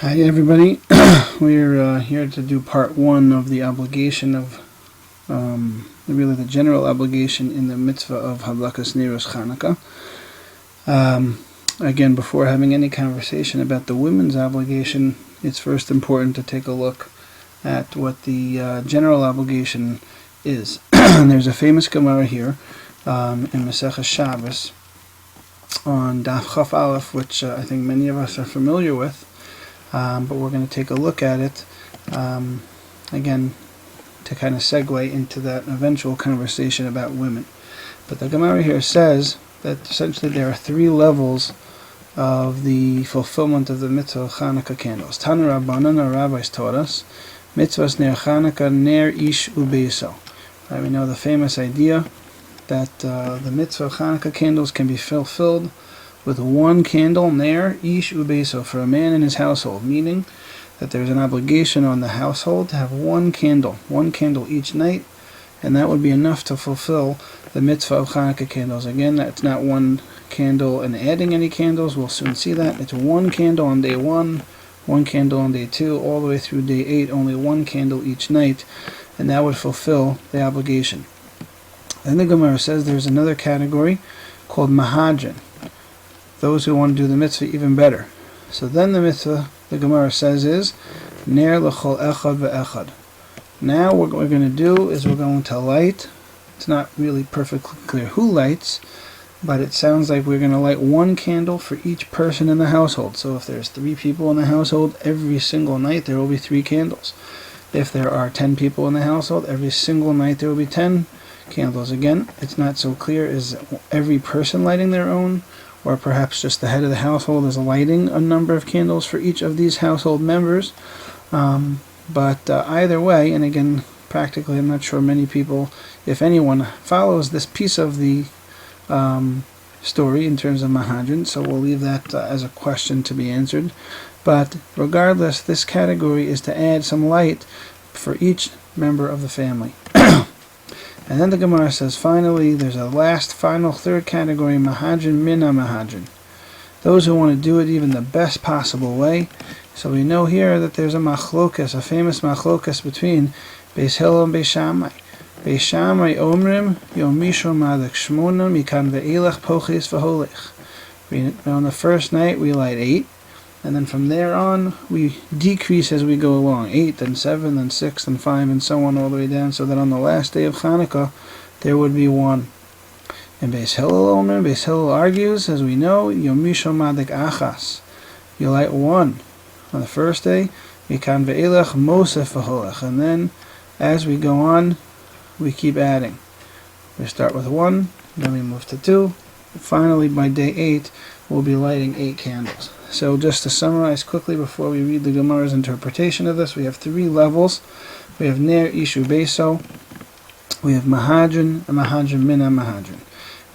Hi everybody, we're here to do part one of the obligation of, really the general obligation in the mitzvah of Hadlakas Neiros Chanukah. Again, before having any conversation about the women's obligation, it's first important to take a look at what the general obligation is. There's a famous Gemara here in Maseches Shabbos on Daf Chaf Aleph, which I think many of us are familiar with. But we're going to take a look at it, again, to kind of segue into that eventual conversation about women. But the Gemara here says that essentially there are three levels of the fulfillment of the mitzvah of Chanukah candles. Tanu Rabbanan, our rabbis taught us, mitzvahs ner Chanukah ner ish ubeiso. We know the famous idea that the mitzvah of Chanukah candles can be fulfilled with one candle, ner ish ubeiso, for a man in his household, meaning that there's an obligation on the household to have one candle each night, and that would be enough to fulfill the mitzvah of Chanukah candles. Again, that's not one candle and adding any candles, we'll soon see that. It's one candle on day 1, one candle on day 2, all the way through day 8, only one candle each night, and that would fulfill the obligation. Then the Gemara says there's another category called Mehadrin, those who want to do the mitzvah even better. So then the mitzvah, the Gemara says, is ner l'chol echad ve'echad. Now what we're going to do is we're going to light. It's not really perfectly clear who lights, but it sounds like we're going to light one candle for each person in the household. So if there's 3 people in the household, every single night there will be 3 candles. If there are 10 people in the household, every single night there will be 10 candles. Again, it's not so clear, is every person lighting their own, or perhaps just the head of the household is lighting a number of candles for each of these household members. But either way, and again, practically I'm not sure many people, if anyone, follows this piece of the story in terms of Mehadrin, so we'll leave that as a question to be answered. But regardless, this category is to add some light for each member of the family. And then the Gemara says, finally, there's a last, final, third category, Mehadrin mina Mehadrin. Those who want to do it even the best possible way. So we know here that there's a machlokas, a famous machlokas between Beis Hillel and Beis Shammai. Beis Shammai omrim, yom mishor madak shmona, mikan ve'elach poches v'holech. On the first night we light 8. And then from there on, we decrease as we go along. 8, then 7, then 6, then 5, and so on all the way down, so that on the last day of Chanukah, there would be 1. And Beis Hillel argues, as we know, Yom Mishon Madik Achas. You light 1 on the first day, Mikan Ve'elach Mosef V'holech. And then, as we go on, we keep adding. We start with 1, then we move to 2. Finally, by day 8, we'll be lighting 8 candles. So just to summarize quickly before we read the Gemara's interpretation of this, we have 3 levels. We have ner ish ubeiso, we have Mehadrin, and Mehadrin mina Mehadrin.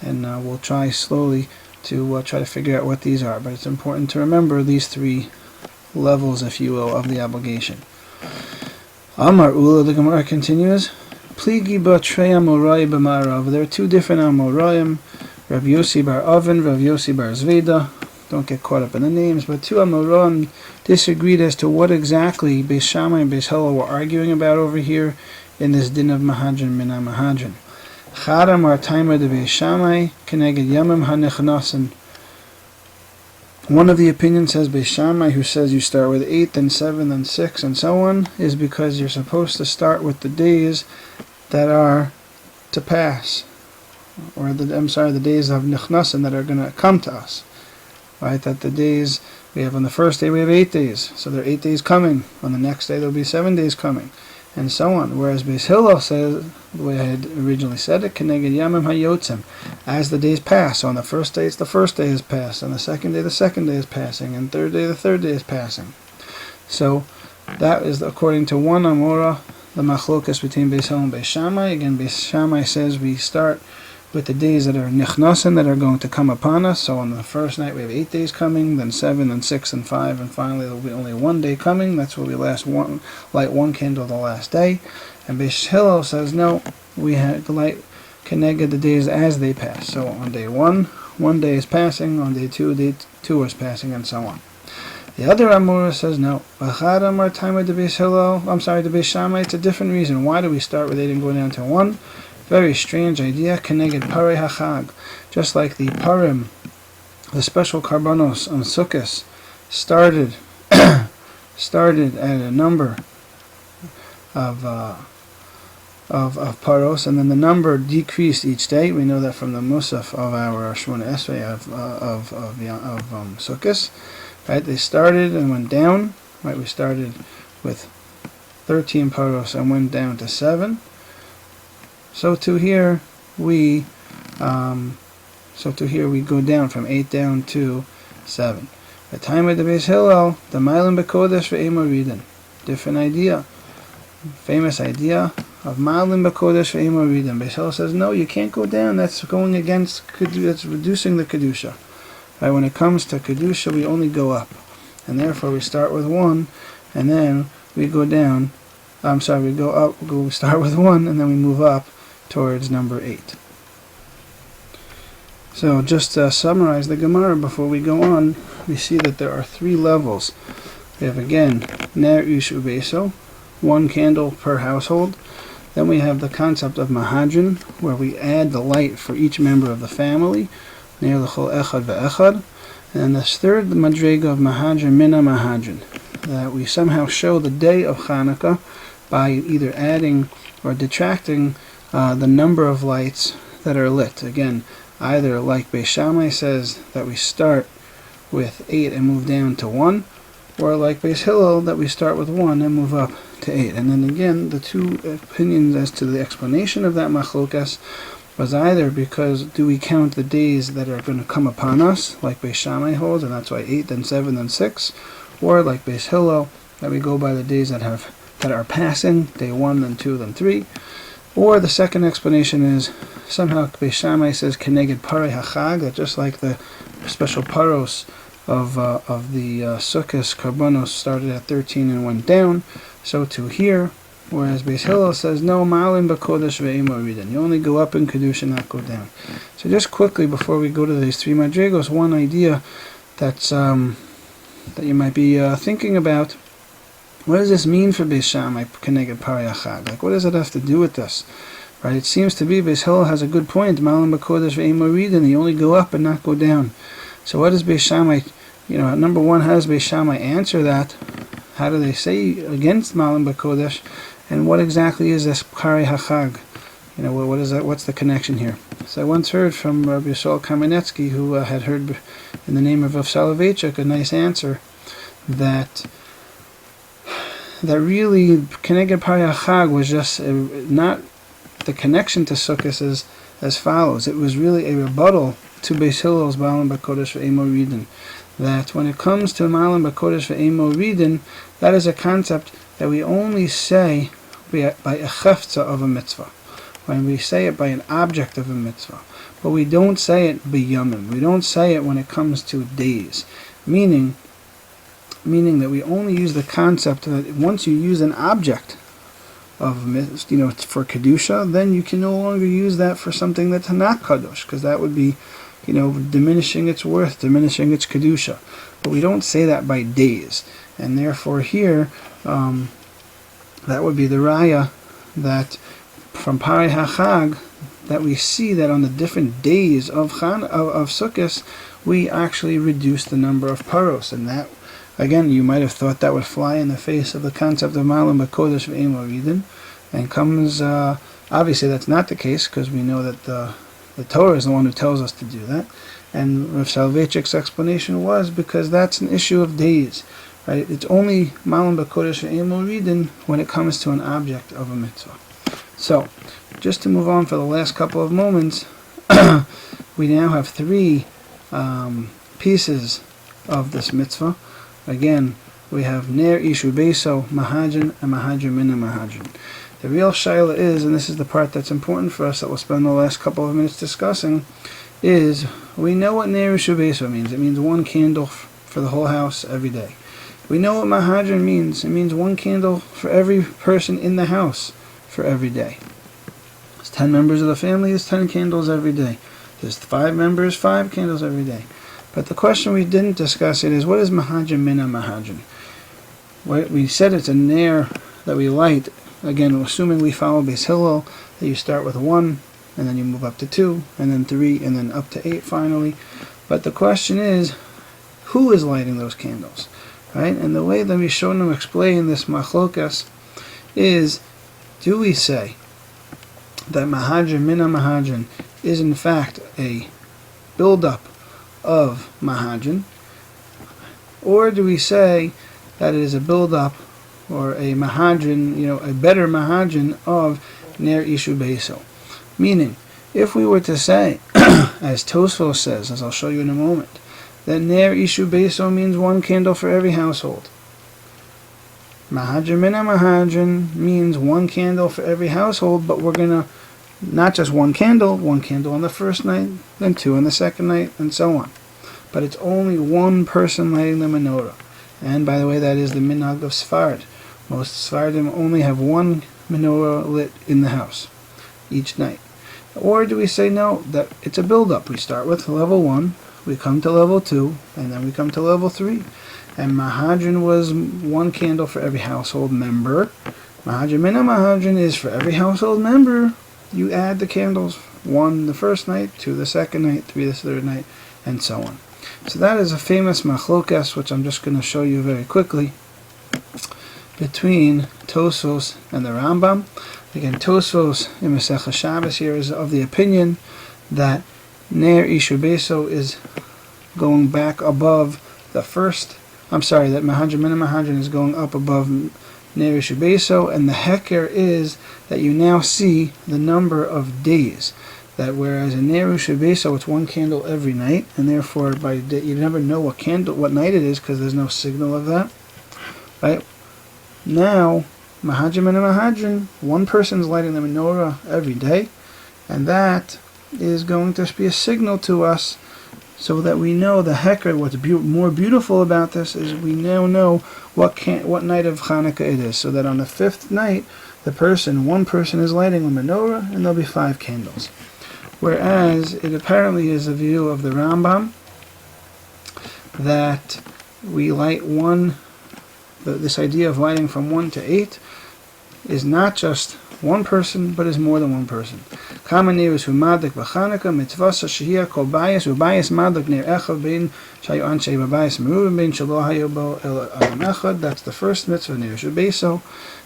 And we'll try slowly to try to figure out what these are. But it's important to remember these 3 levels, if you will, of the obligation. Amar Ula, the Gemara continues, Pligi b'trei Amorai b'marav. There are 2 different Amoraim, Rav Yossi bar Oven, Rav Yossi bar Zveda. Don't get caught up in the names, but 2 Amoraim disagreed as to what exactly Beis Shammai and Beis Hillel were arguing about over here in this din of Mehadrin mina Mehadrin. Chad amar taima de Beis Shammai keneged yamim hanechnasen. One of the opinions says Beis Shammai, who says you start with 8, then 7, then 6, and so on, is because you're supposed to start with the days that are to pass, or the days of nechnasen that are going to come to us. Right, that the days we have on the first day we have 8 days, so there are 8 days coming. On the next day there will be 7 days coming, and so on. Whereas Beis Hillel says, the way I had originally said it, Keneged Yamim Hayotzim, as the days pass. So on the first day it's the first day is passed, on the second day is passing, and third day the third day is passing. So that is according to one Amora, the machlokas between Beis Hillel and Beis Shammai. Again, Beis Shammai says we start with the days that are nichnasen, that are going to come upon us. So on the first night we have 8 days coming, then 7, then 6, and 5, and finally there will be only 1 day coming. That's where we light 1 candle the last day. And Beis Hillel says no, we light keneged the days as they pass. So on day 1, 1 day is passing, on day 2, day 2 is passing, and so on. The other Amora says no. The Beis Shammai, it's a different reason. Why do we start with 8 and go down to 1? Very strange idea. Keneged Parei HaChag. Just like the Parim, the special Karbanos on Sukkot, started at a number of paros, and then the number decreased each day. We know that from the Musaf of our Shmona Esrei of Sukkot. Right, they started and went down. Right, we started with 13 paros and went down to 7. So to here we go down from 8 down to 7. The time of the Beis Hillel, the Mailim B'Kodesh ve'Eimo Ridin. Different idea. Famous idea of Mailim B'Kodesh ve'Eimo Ridin. Beis Hillel says, no, you can't go down. That's going against, that's reducing the Kedusha. Right, when it comes to Kedusha, we only go up. And therefore we start with 1, and then we go down. We go up, we start with 1, and then we move up towards number 8. So just to summarize the Gemara before we go on, we see that there are 3 levels. We have again, Ner Ish Ubeso, 1 candle per household. Then we have the concept of Mehadrin, where we add the light for each member of the family. Ner L'chol Echad Ve'echad. And this third Madrega of Mehadrin, Mina Mehadrin, that we somehow show the day of Hanukkah by either adding or detracting the number of lights that are lit. Again, either like Beis Shammai says that we start with 8 and move down to 1, or like Beis Hillel that we start with 1 and move up to 8. And then again, the 2 opinions as to the explanation of that machlokas was either because do we count the days that are going to come upon us, like Beis Shammai holds, and that's why 8, then 7, then 6, or like Beis Hillel, that we go by the days that are passing, day 1, then 2, then 3. Or the second explanation is somehow Beis Shammai says Keneged Parei HaChag, that just like the special paros of the Sukkot Karbanos started at 13 and went down, so too here. Whereas Beis Hillel says no, Ma'alim B'Kodesh ve'Eimo Ridin. You only go up in Kedusha, not go down. So just quickly before we go to these 3 madrigos, one idea that's that you might be thinking about. What does this mean for Beis Shammai Keneged Parei HaChag? Like, what does it have to do with this? Right? It seems to be Beis Hillel has a good point. Ma'alim B'Kodesh ve'Eimo Ridin. You only go up and not go down. So what does Beis Shammai? Number one, how does Beis Shammai answer that? How do they say against Ma'alim B'Kodesh? And what exactly is this Parei HaChag? What is that? What's the connection here? So I once heard from Rabbi Yisrael Kamenetsky, who had heard in the name of Rav Soloveitchik a nice answer that really Keneged Parei HaChag was just not the connection to Sukkot as follows. It was really a rebuttal to Beis Hillel's Ma'alim B'Kodesh ve'Eimo Ridin. That when it comes to Ma'alim B'Kodesh ve'Eimo Ridin, that is a concept that we only say by a chefza of a mitzvah, when we say it by an object of a mitzvah, but we don't say it b'yamim. We don't say it when it comes to days, meaning that we only use the concept that once you use an object of for kedusha, then you can no longer use that for something that's not kadosh, because that would be diminishing its worth, diminishing its kedusha. But we don't say that by days, and therefore here that would be the raya that from Parei HaChag that we see that on the different days of Sukkot we actually reduce the number of paros, and that again you might have thought that would fly in the face of the concept of Ma'alim B'Kodesh ve'Eimo Ridin, and comes obviously that's not the case, because we know that the Torah is the one who tells us to do that, and Rav Soloveitchik's explanation was because that's an issue of days. Right? It's only Ma'alim B'Kodesh ve'Eimo Ridin when it comes to an object of a mitzvah. So, just to move on for the last couple of moments, we now have 3 pieces of this mitzvah. Again, we have Ner Ish Ubeso, Mehadrin, and Mehadrin Mina Mehadrin. The real shaila is, and this is the part that's important for us that we'll spend the last couple of minutes discussing, is we know what Ner Ish Ubeso means. It means 1 candle for the whole house every day. We know what Mehadrin means. It means 1 candle for every person in the house for every day. There's 10 members of the family, there's 10 candles every day. There's 5 members, 5 candles every day. But the question we didn't discuss it is, what is Mehadrin Mina Mehadrin? We said it's a Ner that we light, again, assuming we follow Beis Hillel, that you start with 1, and then you move up to 2, and then 3, and then up to 8 finally. But the question is, who is lighting those candles? Right? And the way that we shown them explain this machlokas is, do we say that Mehadrin Mina Mehadrin is in fact a build-up of Mehadrin, or do we say that it is a build-up or a Mehadrin, a better Mehadrin of Ner Ishu Beso? Meaning, if we were to say, as Tosfos says, as I'll show you in a moment, that Ner Ishu Beso means 1 candle for every household. Mehadrin Mina Mehadrin means 1 candle for every household, but we're going to, not just 1 candle on the first night, then 2 on the second night, and so on. But it's only 1 person lighting the menorah. And by the way, that is the minhag of Sfard. Most Sfardim only have 1 menorah lit in the house each night. Or do we say no, that it's a build-up? We start with level 1, we come to level 2, and then we come to level 3. And Mehadrin was 1 candle for every household member. Mehadrin Mina Mehadrin is for every household member, you add the candles, 1 the first night, 2 the second night, 3 the third night, and so on. So that is a famous machlokas, which I'm just going to show you very quickly, between Tosfos and the Rambam. Again, Tosfos in Masechah Shabbos here is of the opinion that Ner Ishu Beso is going back above the first. That Mehadrin Mina Mehadrin is going up above Ner Ishu Beso, and the heker is that you now see the number of days. That whereas in Ner Ishu Beso it's 1 candle every night, and therefore by day, you never know what night it is because there's no signal of that. Right? Now, Mehadrin Mina Mehadrin, 1 person's lighting the menorah every day, and that is going to be a signal to us so that we know the heker. What's more beautiful about this is we now know what night of Hanukkah it is, so that on the 5th night, 1 person is lighting the menorah, and there'll be 5 candles. Whereas it apparently is a view of the Rambam that we light 1. This idea of lighting from 1 to 8 is not just 1 person, but is more than 1 person. Kama ner is humadik b'Chanukah mitzvasa shehiyah kol bayis ubayis madik ner echad bein shayu anshay b'bayis merubim bein shelo hayu bo el adam echad. That's the first mitzvah, ner shubeso.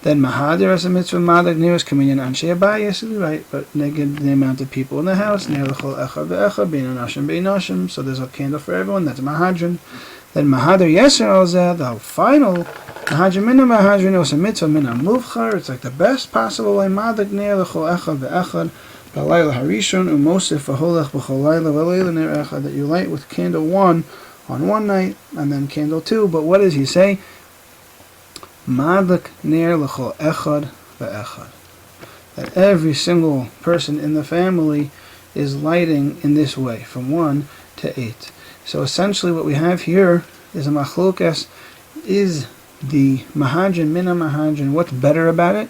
Then Mahadir as a mitzvah madik ner is kaminyan anshay bayis, right? But neged the amount of people in the house, ner lechol echad ve'echad bein anashim bein nashim. So there's a candle for everyone. That's Mehadrin. Then Mahadir Yeser al Zeh, the final Mehadrin Mina Mehadrin is a mitzvah mina muvchar. It's like the best possible way. Madik ner lechol echad ve'echad b'layla harishon umosif v'holech b'chol layla v'layla ner echad, that you light with candle 1 on 1 night and then candle 2. But what does he say? Madik ner lechol echad ve'echad, that every single person in the family is lighting in this way from 1 to 8. So essentially what we have here is a machlokas. Is the Mehadrin Mina Mehadrin, what's better about it?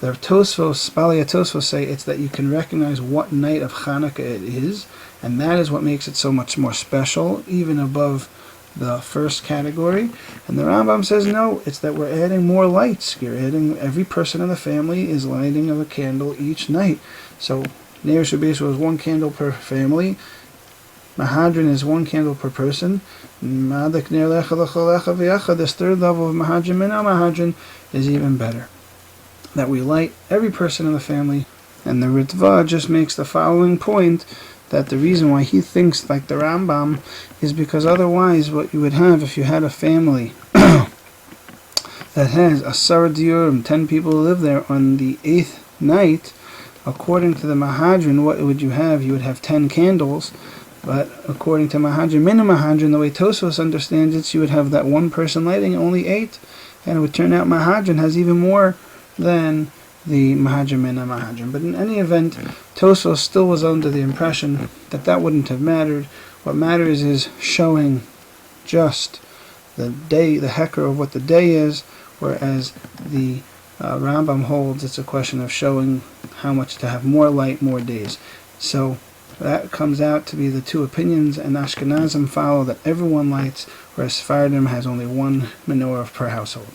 The Tosfos, Spalia Tosfos say it's that you can recognize what night of Hanukkah it is, and that is what makes it so much more special, even above the first category. And the Rambam says no, it's that we're adding more lights. You're adding, every person in the family is lighting of a candle each night. So Ner Shabbat was 1 candle per family. Mehadrin is 1 candle per person. Madik ner lechad lechol echad v'echad, this 3rd level of Mehadrin Mina Mehadrin is even better. That we light every person in the family. And the Ritva just makes the following point, that the reason why he thinks like the Rambam is because otherwise what you would have if you had a family that has a Sar Diurim, 10 people live there, on the 8th night, according to the Mehadrin, what would you have? You would have 10 candles. But according to Mehadrin Mina Mehadrin, the way Tosfos understands it, you would have that 1 person lighting only 8, and it would turn out Mehadrin has even more than the Mehadrin Mina Mehadrin. But in any event, Tosfos still was under the impression that that wouldn't have mattered. What matters is showing just the day, the heker of what the day is, whereas the Rambam holds it's a question of showing how much to have more light, more days. So That comes out to be the two opinions, and Ashkenazim follow that everyone lights, whereas Sephardim has only one menorah per household.